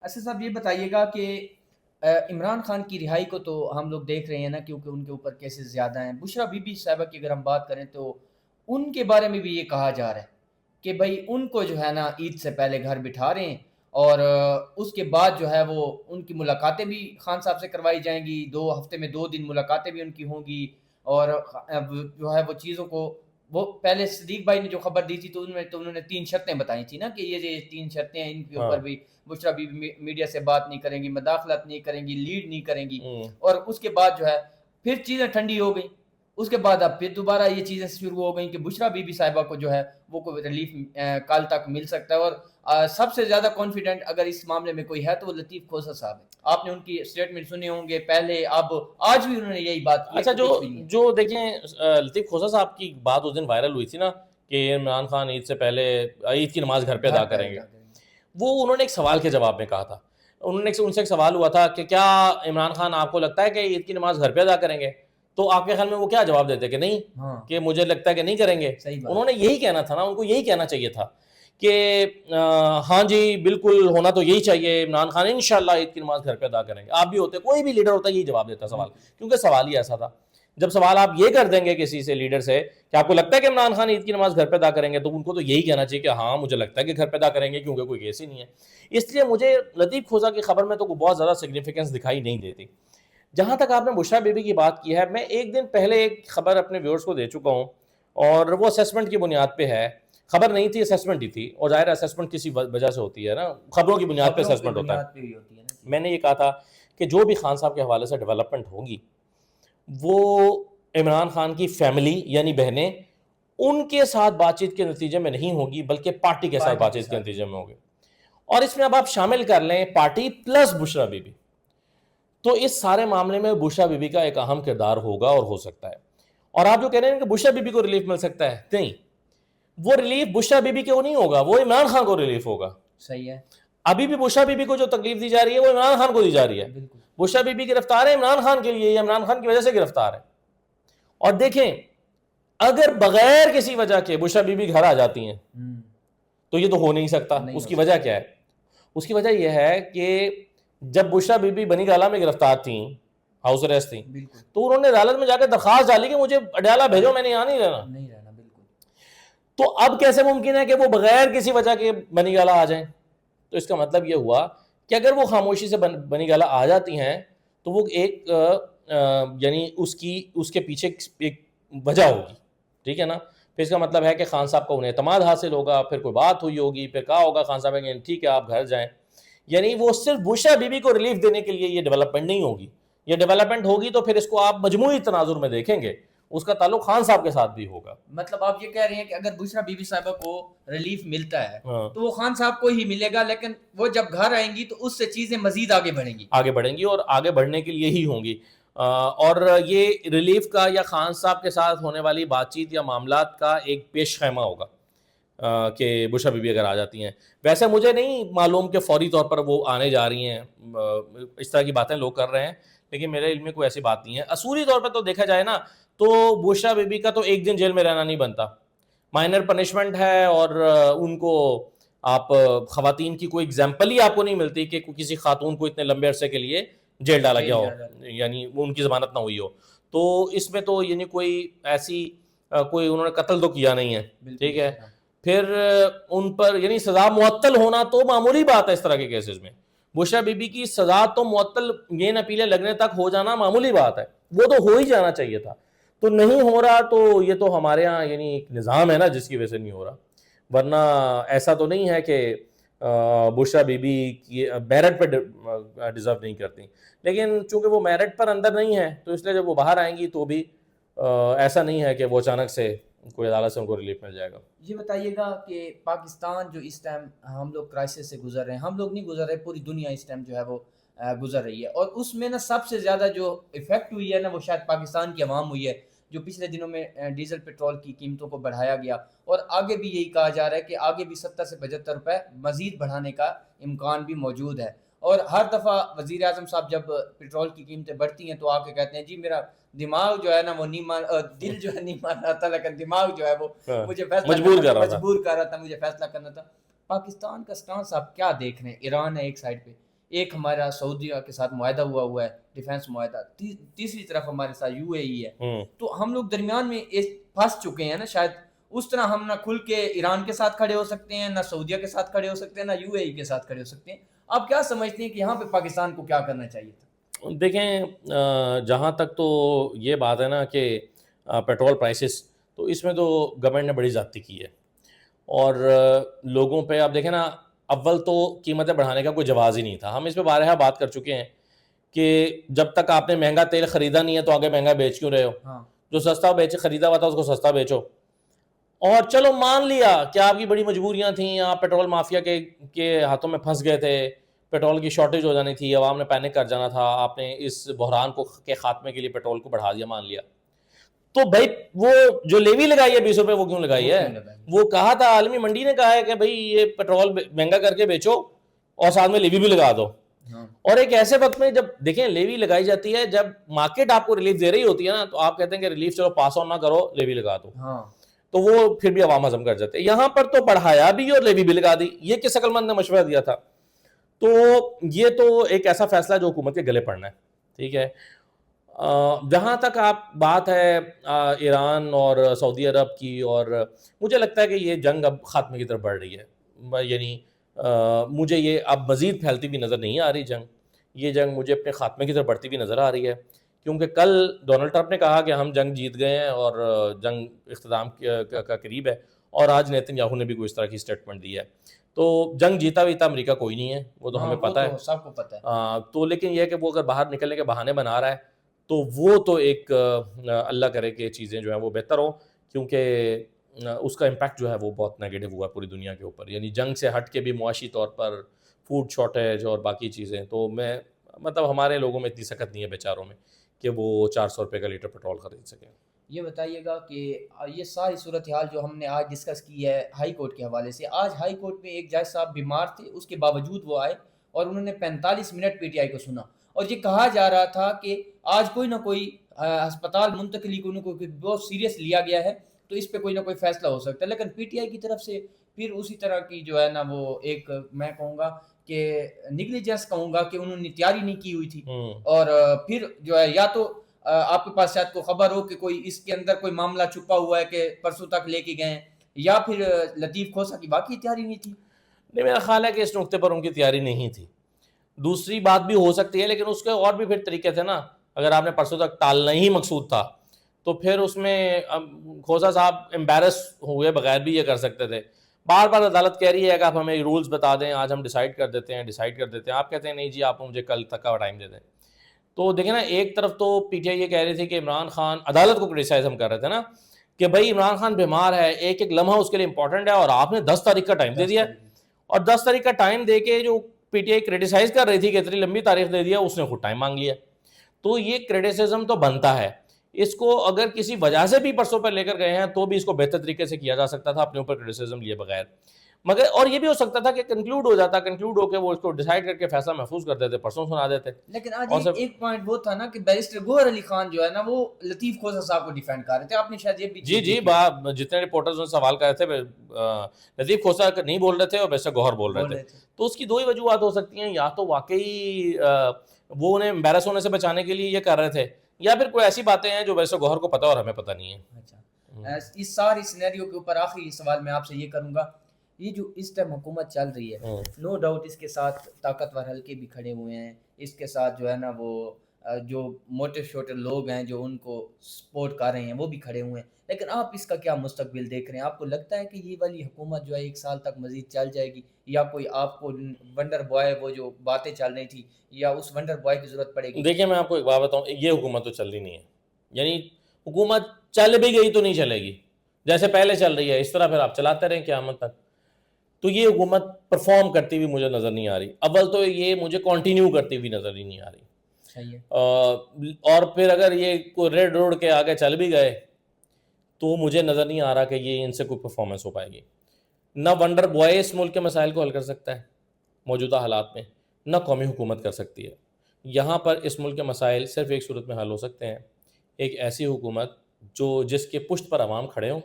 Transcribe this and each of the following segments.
اسد صاحب یہ بتائیے گا کہ عمران خان کی رہائی کو تو ہم لوگ دیکھ رہے ہیں نا، کیونکہ ان کے اوپر کیسز زیادہ ہیں. بشرا بی بی صاحبہ کی اگر ہم بات کریں تو ان کے بارے میں بھی یہ کہا جا رہا ہے کہ بھائی ان کو جو ہے نا عید سے پہلے گھر بٹھا رہے ہیں، اور اس کے بعد جو ہے وہ ان کی ملاقاتیں بھی خان صاحب سے کروائی جائیں گی. 2 ہفتے میں 2 دن ملاقاتیں بھی ان کی ہوں گی. اور جو ہے وہ چیزوں کو، وہ پہلے صدیق بھائی نے جو خبر دی تھی تو انہوں نے 3 شرطیں بتائی تھی نا، کہ یہ 3 شرطیں ہیں، ان کے ہاں اوپر بھی بشرا بی میڈیا سے بات نہیں کریں گی، مداخلت نہیں کریں گی، لیڈ نہیں کریں گی. ہوں، اور اس کے بعد جو ہے پھر چیزیں ٹھنڈی ہو گئیں. اس کے بعد اب پھر دوبارہ یہ چیزیں شروع ہو گئیں کہ بشرا بی بی صاحبہ کو جو ہے وہ کوئی ریلیف کل تک مل سکتا ہے. اور سب سے زیادہ کانفیڈنٹ اگر اس معاملے میں کوئی ہے تو وہ لطیف کھوسہ صاحب ہے. آپ نے ان کی اسٹیٹمنٹ سنے ہوں گے پہلے، اب آج بھی انہوں نے یہی بات کی ہے اچھا کہ کچھ بھی نہیں ہے. جو دیکھیں لطیف کھوسہ صاحب کی بات اس دن وائرل ہوئی تھی نا کہ عمران خان عید سے پہلے عید کی نماز گھر پہ ادا گھر پہ کریں گے، ادا کریں گے. وہ انہوں نے ایک سوال کے جواب میں کہا تھا. انہوں نے ان سے ایک سوال ہوا تھا کہ کیا عمران خان آپ کو لگتا ہے کہ عید کی نماز گھر پہ ادا کریں گے؟ تو آپ کے خیال میں وہ کیا جواب دیتے کہ نہیں، ہاں کہ مجھے لگتا ہے کہ نہیں کریں گے. صحیح انہوں بات. نے یہی کہنا تھا نا، ان کو یہی کہنا چاہیے تھا کہ ہاں جی بالکل ہونا تو یہی چاہیے، عمران خان انشاءاللہ عید کی نماز گھر پہ ادا کریں گے. آپ بھی ہوتے، کوئی بھی لیڈر ہوتا یہی جواب دیتا سوال، کیونکہ سوال ہی ایسا تھا. جب سوال آپ یہ کر دیں گے کسی سے لیڈر سے کہ آپ کو لگتا ہے کہ عمران خان عید کی نماز گھر پہ ادا کریں گے، تو ان کو تو یہی کہنا چاہیے کہ ہاں مجھے لگتا ہے کہ گھر پہ ادا کریں گے، کیونکہ کوئی کیس ہی نہیں ہے. اس لیے مجھے لطیف کھوسہ کی خبر میں تو بہت زیادہ سگنیفیکنس دکھائی نہیں دیتی. جہاں تک آپ نے بشرا بیبی کی بات کی ہے، میں ایک دن پہلے ایک خبر اپنے ویورز کو دے چکا ہوں، اور وہ اسیسمنٹ کی بنیاد پہ ہے. خبر نہیں تھی، اسیسمنٹ ہی تھی، اور ظاہر اسیسمنٹ کسی وجہ سے ہوتی ہے نا، خبروں کی بنیاد پہ خبروں کی اسیسمنٹ ہوتا ہے. بنیاد پہ ہی ہوتی ہے نا چیز. میں نے یہ کہا تھا کہ جو بھی خان صاحب کے حوالے سے ڈیولپمنٹ ہوگی وہ عمران خان کی فیملی یعنی بہنیں، ان کے ساتھ بات چیت کے نتیجے میں نہیں ہوگی، بلکہ پارٹی کے ساتھ بات چیت کے نتیجے میں ہوگی. اور اس میں اب آپ شامل کر لیں party plus Bushra be be, تو اس سارے معاملے میں بشرا بی بی کا ایک اہم کردار ہوگا اور ہو سکتا ہے. اور آپ جو کہہ رہے ہیں کہ بشرا بی بی کو ریلیف مل سکتا ہے، نہیں، وہ ریلیف بشرا بی بی کو نہیں ہوگا، وہ عمران خان کو ریلیف ہوگا. صحیح ہے. ابھی بھی بشرا بی بی کو جو تکلیف دی جا رہی ہے وہ عمران خان کو دی جا رہی ہے. بالکل. بشرا بی بی گرفتار ہے عمران خان کے لیے، یا عمران خان کی وجہ سے گرفتار ہے. اور دیکھیں اگر بغیر کسی وجہ کے بشرا بی بی گھر آ جاتی ہیں تو یہ تو ہو نہیں سکتا. اس کی وجہ کیا ہے؟ اس کی وجہ یہ ہے کہ جب بشرا بی بی بنی گالہ میں گرفتار تھیں، ہاؤس اریسٹ تھیں، تو انہوں نے عدالت میں جا کے درخواست ڈالی کہ مجھے اڈیالہ بھیجو، میں نے یہاں نہیں رہنا. بالکل. تو اب کیسے ممکن ہے کہ وہ بغیر کسی وجہ کے بنی گالہ آ جائیں؟ تو اس کا مطلب یہ ہوا کہ اگر وہ خاموشی سے بنی گالہ آ جاتی ہیں تو وہ ایک یعنی اس کے پیچھے ایک وجہ ہوگی، ٹھیک ہے نا. پھر اس کا مطلب ہے کہ خان صاحب کو انہیں اعتماد حاصل ہوگا، پھر کوئی بات ہوئی ہوگی، پھر کہا ہوگا خان صاحب کہ ٹھیک ہے آپ گھر جائیں. یعنی وہ صرف بشرا بی بی کو ریلیف دینے کے لیے یہ ڈیولپمنٹ نہیں ہوگی. یہ ڈیولپمنٹ ہوگی تو پھر اس کو آپ مجموعی تناظر میں دیکھیں گے، اس کا تعلق خان صاحب کے ساتھ بھی ہوگا. مطلب آپ یہ کہہ رہے ہیں کہ اگر بشرا بی بی صاحبہ کو ریلیف ملتا ہے ہاں تو وہ خان صاحب کو ہی ملے گا، لیکن وہ جب گھر آئیں گی تو اس سے چیزیں مزید آگے بڑھیں گی. آگے بڑھیں گی، اور آگے بڑھنے کے لیے ہی ہوں گی. اور یہ ریلیف کا یا خان صاحب کے ساتھ ہونے والی بات چیت یا معاملات کا ایک پیش خیمہ ہوگا کہ بشرا بی بی اگر آ جاتی ہیں. ویسے مجھے نہیں معلوم کہ فوری طور پر وہ آنے جا رہی ہیں، اس طرح کی باتیں لوگ کر رہے ہیں، لیکن میرے علم میں کوئی ایسی بات نہیں ہے. اصولی طور پر تو دیکھا جائے نا تو بشرا بی بی کا تو ایک دن جیل میں رہنا نہیں بنتا، مائنر پنشمنٹ ہے. اور ان کو آپ خواتین کی کوئی اگزامپل ہی آپ کو نہیں ملتی کہ کسی خاتون کو اتنے لمبے عرصے کے لیے جیل ڈالا گیا ہو، یعنی ان کی ضمانت نہ ہوئی ہو. تو اس میں تو یعنی کوئی ایسی کوئی انہوں نے قتل تو کیا نہیں ہے، ٹھیک ہے. پھر ان پر یعنی سزا معطل ہونا تو معمولی بات ہے اس طرح کے کیسز میں. بشرا بی بی کی سزا تو معطل گین اپیلیں لگنے تک ہو جانا معمولی بات ہے، وہ تو ہو ہی جانا چاہیے تھا. تو نہیں ہو رہا، تو یہ تو ہمارے ہاں یعنی ایک نظام ہے نا جس کی وجہ سے نہیں ہو رہا. ورنہ ایسا تو نہیں ہے کہ بشرا بی بی میرٹ پہ ڈیزرو نہیں کرتی، لیکن چونکہ وہ میرٹ پر اندر نہیں ہے تو اس لیے جب وہ باہر آئیں گی تو بھی ایسا نہیں ہے کہ وہ اچانک سے کوئی عدالت سے ان کو ریلیف مل جائے گا. یہ بتائیے گا کہ پاکستان جو اس ٹائم ہم لوگ کرائسس سے گزر رہے ہیں، ہم لوگ نہیں گزر رہے، پوری دنیا اس ٹائم جو ہے وہ گزر رہی ہے، اور اس میں نا سب سے زیادہ جو افیکٹ ہوئی ہے نا وہ شاید پاکستان کی عوام ہوئی ہے، جو پچھلے دنوں میں ڈیزل پیٹرول کی قیمتوں کو بڑھایا گیا، اور آگے بھی یہی کہا جا رہا ہے کہ آگے بھی 70 سے 75 روپے مزید بڑھانے کا امکان بھی موجود ہے. اور ہر دفعہ وزیر اعظم صاحب جب پیٹرول کی قیمتیں بڑھتی ہیں تو آ کے کہتے ہیں جی میرا دماغ جو ہے نا وہ نہیں مان، دل جو ہے نہیں مان رہا تھا، لیکن دماغ جو ہے وہ مجھے فیصلہ مجبور کر رہا تھا، مجھے فیصلہ کرنا تھا. پاکستان کا سٹانس آپ کیا دیکھ رہے ہیں؟ ایران ہے ایک سائڈ پہ، ایک ہمارا سعودیہ کے ساتھ معاہدہ ہوا ہے ڈیفینس معاہدہ، تیسری طرف ہمارے ساتھ یو اے ای ہے، تو ہم لوگ درمیان میں پھنس چکے ہیں نا شاید. اس طرح ہم نہ کھل کے ایران کے ساتھ کھڑے ہو سکتے ہیں، نہ سعودیہ کے ساتھ کھڑے ہو سکتے ہیں، نہ یو اے ای کے ساتھ کھڑے ہو سکتے ہیں. آپ کیا سمجھتے ہیں کہ یہاں پہ پاکستان کو کیا کرنا چاہیے تھا؟ دیکھیں جہاں تک تو یہ بات ہے نا کہ پیٹرول پرائسز، تو اس میں تو گورنمنٹ نے بڑی زیادتی کی ہے، اور لوگوں پہ آپ دیکھیں نا، اول تو قیمتیں بڑھانے کا کوئی جواز ہی نہیں تھا. ہم اس پہ بارہا بات کر چکے ہیں کہ جب تک آپ نے مہنگا تیل خریدا نہیں ہے تو آگے مہنگا بیچ کیوں رہے ہو؟ جو سستا خریدا ہوا تھا اس کو سستا بیچو. اور چلو مان لیا کہ آپ کی بڑی مجبوریاں تھیں، آپ پیٹرول مافیا کے ہاتھوں میں پھنس گئے تھے، پیٹرول کی شارٹیج ہو جانی تھی، عوام نے پینک کر جانا تھا، آپ نے اس بحران کے خاتمے کے لیے پیٹرول کو بڑھا دیا، مان لیا. تو بھائی وہ جو لیوی لگائی ہے 20 روپے، وہ کیوں لگائی ہے؟ وہ کہا تھا، عالمی منڈی نے کہا ہے کہ بھائی یہ پیٹرول مہنگا کر کے بیچو اور ساتھ میں لیوی بھی لگا دو. اور ایک ایسے وقت میں جب دیکھیں لیوی لگائی جاتی ہے، جب مارکیٹ آپ کو ریلیف دے رہی ہوتی ہے نا، تو آپ کہتے ہیں کہ ریلیف چلو پاس آن نہ کرو، لیوی لگا دو، تو وہ پھر بھی عوام ہضم کر جاتے ہیں. یہاں پر تو بڑھایا بھی اور لیوی بھی لگا دی. یہ کس عقل مند نے مشورہ دیا تھا؟ تو یہ تو ایک ایسا فیصلہ جو حکومت کے گلے پڑنا ہے. ٹھیک ہے، جہاں تک آپ بات ہے ایران اور سعودی عرب کی، اور مجھے لگتا ہے کہ یہ جنگ اب خاتمے کی طرف بڑھ رہی ہے. یعنی مجھے یہ اب مزید پھیلتی ہوئی نظر نہیں آ رہی جنگ. یہ جنگ مجھے اپنے خاتمے کی طرف بڑھتی ہوئی نظر آ رہی ہے، کیونکہ کل ڈونلڈ ٹرمپ نے کہا کہ ہم جنگ جیت گئے ہیں اور جنگ اختتام کا قریب ہے، اور آج نیتن یاہو نے بھی کوئی اس طرح کی اسٹیٹمنٹ دی ہے. تو جنگ جیتا ہوئی امریکہ کوئی نہیں ہے، وہ تو ہمیں پتہ ہے، سب کو پتہ ہے. تو لیکن یہ ہے کہ وہ اگر باہر نکلنے کے بہانے بنا رہا ہے تو وہ تو ایک اللہ کرے کہ چیزیں جو ہیں وہ بہتر ہوں، کیونکہ اس کا امپیکٹ جو ہے وہ بہت نیگیٹو ہوا ہے پوری دنیا کے اوپر. یعنی جنگ سے ہٹ کے بھی معاشی طور پر فوڈ شارٹیج اور باقی چیزیں، تو میں مطلب ہمارے لوگوں میں اتنی سخت نہیں ہے بیچاروں میں کہ وہ 400 روپے کا لیٹر پیٹرول خرید سکیں. یہ بتائیے گا کہ یہ ساری صورتحال جو ہم نے آج ڈسکس کی ہے ہائی کورٹ کے حوالے سے، آج ہائی کورٹ میں ایک جج صاحب بیمار تھے، اس کے باوجود وہ آئے اور انہوں نے 45 منٹ پی ٹی آئی کو سنا، اور یہ کہا جا رہا تھا کہ آج کوئی نہ کوئی ہسپتال منتقلی کو بہت سیریس لیا گیا ہے، تو اس پہ کوئی نہ کوئی فیصلہ ہو سکتا ہے. لیکن پی ٹی آئی کی طرف سے پھر اسی طرح کی جو ہے نا وہ ایک میں کہوں گا کہ نیگلیجنس کہوں گا کہ انہوں نے تیاری نہیں کی ہوئی تھی. اور پھر جو ہے یا تو آپ کے پاس شاید کو خبر ہو کہ کوئی اس کے اندر کوئی معاملہ چھپا ہوا ہے کہ پرسوں تک لے کے گئے، یا پھر لطیف کھوسہ کی باقی تیاری نہیں تھی. نہیں، میرا خیال ہے کہ اس نقطے پر ان کی تیاری نہیں تھی. دوسری بات بھی ہو سکتی ہے، لیکن اس کے اور بھی پھر طریقے تھے نا. اگر آپ نے پرسوں تک ٹالنا ہی مقصود تھا تو پھر اس میں کھوسہ صاحب امبیرس ہوئے بغیر بھی یہ کر سکتے تھے. بار بار عدالت کہہ رہی ہے کہ آپ ہمیں رولز بتا دیں، آج ہم ڈیسائیڈ کر دیتے ہیں. آپ کہتے ہیں نہیں جی آپ مجھے کل تک کا ٹائم دے دیں. تو دیکھیں نا، ایک طرف تو پی ٹی آئی یہ کہہ رہی تھی کہ عمران خان، عدالت کو کرٹیسائز ہم کر رہے تھے نا کہ بھائی عمران خان بیمار ہے، ایک ایک لمحہ اس کے لیے امپورٹنٹ ہے، اور آپ نے 10 تاریخ کا ٹائم دے دیا. اور 10 تاریخ کا ٹائم دے کے جو پی ٹی آئی کرٹیسائز کر رہی تھی کہ اتنی لمبی تاریخ دے دیا، اس نے خود ٹائم مانگ لیا. تو یہ کرٹیسزم تو بنتا ہے. اس کو اگر کسی وجہ سے بھی پرسوں پر لے کر گئے ہیں تو بھی اس کو بہتر طریقے سے کیا جا سکتا تھا اپنے اوپر کرٹیسزم لیے بغیر. مگر اور یہ بھی ہو سکتا تھا کہ کنکلوڈ ہو کے وہ اس کو ڈیسائیڈ کر کے فیصلہ محفوظ کر دیتے، پرسوں سنا دیتے. لیکن آج ایک پوائنٹ وہ تھا نا کہ بیرسٹر گوہر علی خان جو ہے نا وہ لطیف کھوسہ صاحب کو ڈیفینڈ کر رہے تھے. آپ نے شاید یہ بھی جی جتنے رپورٹرز نے سوال کر رہے تھے، لطیف کھوسہ نہیں بول رہے تھے اور بیرسٹر گوہر بول رہے تھے. تو اس کی دو ہی وجوہات ہو سکتی ہیں، یا تو واقعی وہ انہیں امبیرس ہونے سے بچانے کے لیے یہ کر رہے تھے، یا پھر کوئی ایسی باتیں ہیں جو بیرسٹر گوہر کو پتہ اور ہمیں پتہ نہیں ہے. اچھا، اس ساری سینیریو کے اوپر آخری سوال میں آپ سے یہ کروں گا، یہ جو اس ٹائم حکومت چل رہی ہے، نو ڈاؤٹ اس کے ساتھ طاقتور حلقے بھی کھڑے ہوئے ہیں، اس کے ساتھ جو ہے نا وہ جو موٹے چھوٹے لوگ ہیں جو ان کو سپورٹ کر رہے ہیں وہ بھی کھڑے ہوئے ہیں. لیکن آپ اس کا کیا مستقبل دیکھ رہے ہیں؟ آپ کو لگتا ہے کہ یہ والی حکومت جو ہے 1 سال تک مزید چل جائے گی، یا کوئی آپ کو ونڈر بوائے وہ جو باتیں چل رہی تھی، یا اس ونڈر بوائے کی ضرورت پڑے گی؟ دیکھیں میں آپ کو ایک بات بتاؤں، یہ حکومت تو چل رہی نہیں ہے. یعنی حکومت چل بھی گئی تو نہیں چلے گی، جیسے پہلے چل رہی ہے اس طرح پھر آپ چلاتے رہیں قیامت تک. تو یہ حکومت پرفارم کرتی ہوئی مجھے نظر نہیں آ رہی. اول تو یہ مجھے کنٹینیو کرتی ہوئی نظر ہی نہیں آ رہی. اور پھر اگر یہ کوئی ریڈ روڈ کے آگے چل بھی گئے تو مجھے نظر نہیں آ رہا کہ یہ ان سے کوئی پرفارمنس ہو پائے گی. نہ ونڈر بوائے اس ملک کے مسائل کو حل کر سکتا ہے موجودہ حالات میں، نہ قومی حکومت کر سکتی ہے. یہاں پر اس ملک کے مسائل صرف ایک صورت میں حل ہو سکتے ہیں، ایک ایسی حکومت جس کے پشت پر عوام کھڑے ہوں،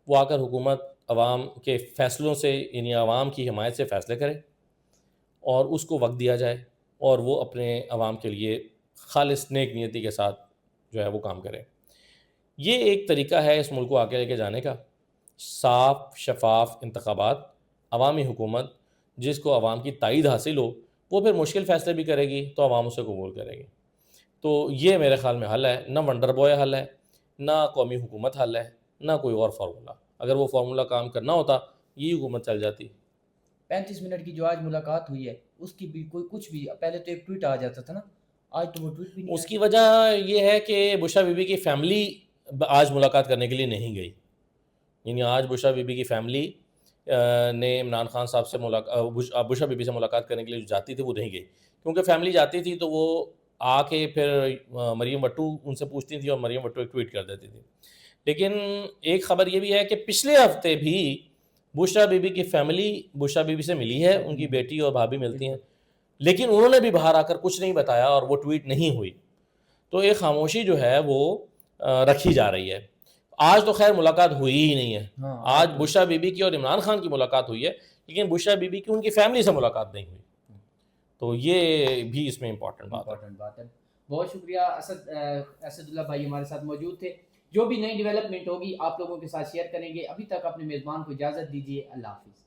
وہ آ کر حکومت عوام کے فیصلوں سے، یعنی عوام کی حمایت سے فیصلے کرے، اور اس کو وقت دیا جائے اور وہ اپنے عوام کے لیے خالص نیک نیتی کے ساتھ جو ہے وہ کام کرے. یہ ایک طریقہ ہے اس ملک کو آگے لے کے جانے کا. صاف شفاف انتخابات، عوامی حکومت، جس کو عوام کی تائید حاصل ہو وہ پھر مشکل فیصلے بھی کرے گی تو عوام اسے قبول کرے گی. تو یہ میرے خیال میں حل ہے، نہ ونڈر بوائے حل ہے، نہ قومی حکومت حل ہے، نہ کوئی اور فارمولہ. اگر وہ فارمولہ کام کرنا ہوتا یہ حکومت چل جاتی. 35 منٹ کی جو آج ملاقات ہوئی ہے اس کی بھی کوئی کچھ بھی، پہلے تو ایک ٹویٹ آ جاتا تھا نا، آج تو وہ ٹویٹ بھی نہیں اس آیا. کی وجہ یہ ہے کہ بشرا بی بی کی فیملی آج ملاقات کرنے کے لیے نہیں گئی. یعنی آج بشرا بی بی کی فیملی نے عمران خان صاحب سے بشرا بی بی سے ملاقات کرنے کے لیے جو جاتی تھی وہ نہیں گئی، کیونکہ فیملی جاتی تھی تو وہ آ کے پھر مریم وٹو ان سے پوچھتی تھی اور مریم وٹو ایک ٹویٹ کر دیتی تھی. لیکن ایک خبر یہ بھی ہے کہ پچھلے ہفتے بھی بشرا بی بی کی فیملی بشرا بی بی سے ملی ہے، ان کی بیٹی اور بھابھی ملتی ہیں، لیکن انہوں نے بھی باہر آ کر کچھ نہیں بتایا اور وہ ٹویٹ نہیں ہوئی. تو ایک خاموشی جو ہے وہ رکھی جا رہی ہے. آج تو خیر ملاقات ہوئی ہی نہیں ہے. آج بشرا بی بی کی اور عمران خان کی ملاقات ہوئی ہے، لیکن بشرا بی بی کی ان کی فیملی سے ملاقات نہیں ہوئی. تو یہ بھی اس میں امپورٹنٹ بات ہے. بہت شکریہ اسد اللہ بھائی ہمارے ساتھ موجود تھے. جو بھی نئی ڈیولپمنٹ ہوگی آپ لوگوں کے ساتھ شیئر کریں گے. ابھی تک اپنے میزبان کو اجازت دیجیے. اللہ حافظ.